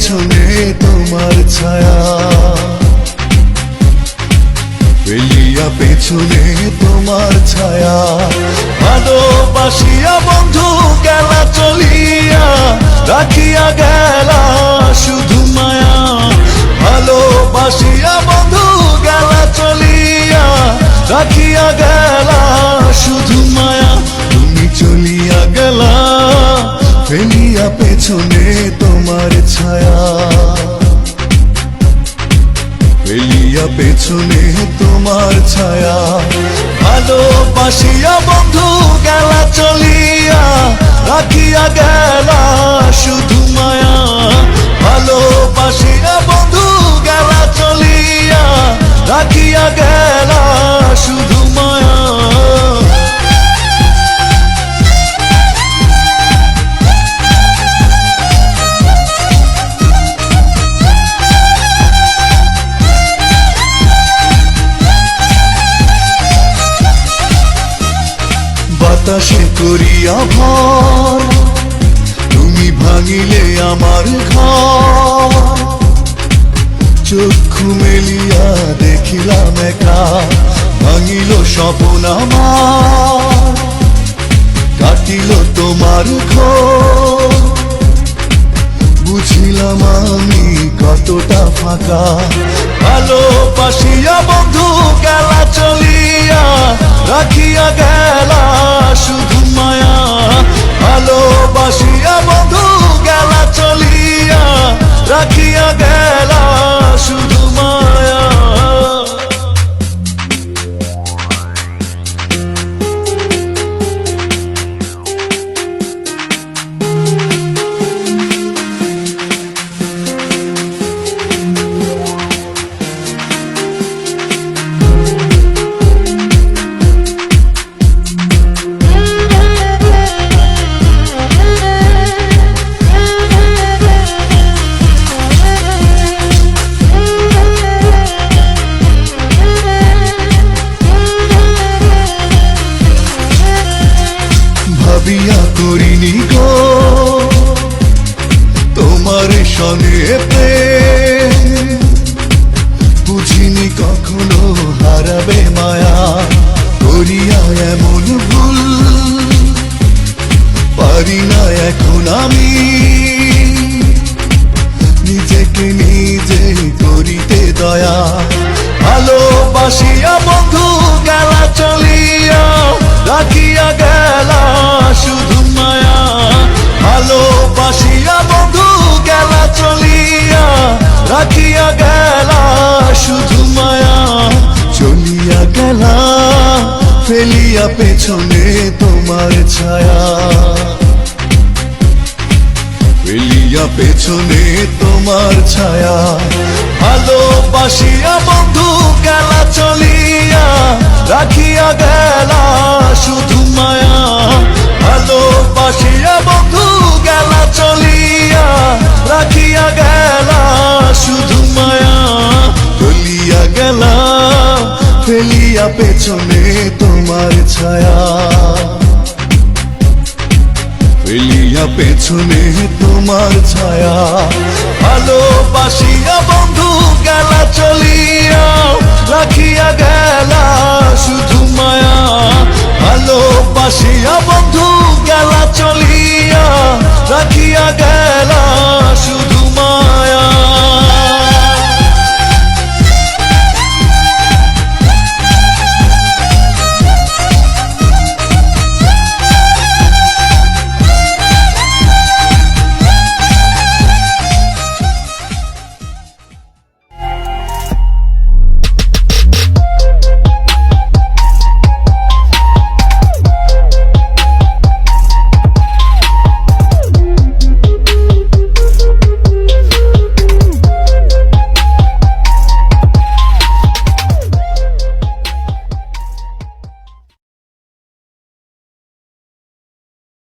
পেছনে তোমার ছায়া, ফেলিয়া পেছনে তোমার ছায়া। ভালোবাসিয়া বন্ধু গেলা চলিয়া, রাখিয়া গেলা শুধু মায়া। ভালোবাসিয়া বন্ধু গেলা চলিয়া, রাখিয়া গেলা শুধু মায়া। তুমি চলিয়া গেলা ফেলিয়া পেছনে তোমার ছায়া, ফেলিয়া পেছনে তোমার ছায়া। ভালোবাসিয়া বন্ধু গেলা চলিয়া, রাখিয়া গেলা শুধু মায়া। ভালোবাসিয়া বন্ধু গেলা চলিয়া, রাখিয়া গেলা শুধু মায়া। বাতাসে করিয়া ভর, তুমি ভাঙিলে আমার ঘর। চক্ষু মেলিয়া দেখিলাম একা, ভাঙিল স্বপ্ন আমার। কাটিল তোমার ঘর, বুঝিলাম আমি কতটা ফাঁকা। ভালোবাসিয়া বন্ধু গেলা চলিয়া, রাখিয়া গেলা শুধু মায়া। ভালোবাসিয়া বন্ধু গেলা চলিয়া, রাখিয়া গেলা শুধু মায়া। ভাবিয়া করিনি গো তোমার সনে প্রেম, বুঝিনি কখনো হারাবে মায়া। করিয়া এমন ভুল পারি না এখন আমি, নিজেকে নিজে করিতে দয়া। ভালোবাসিয়া বন্ধু গেলা চলিয়া, রাখিয়া গেলা শুধু মায়া। ভালোবাসিয়া বন্ধু গেলা চলিয়া, রাখিয়া গেলা শুধু মায়া। চলিয়া গেলা ফেলিয়া পেছনে তোমার ছায়া, ফেলিয়া পেছনে তোমার ছায়া। ভালোবাসিয়া বন্ধু গেলা চলিয়া, রাখিয়া গেলা শুধু মায়া। ভালোবাসিয়া বন্ধু গেলা চলিয়া, রাখিয়া গেলা শুধু মায়া। চলিয়া গেলা ফেলিয়া পেছনে তোমার ছায়া, ফেলিয়া পেছনে তোমার ছায়া। ভালোবাসিয়া বন্ধু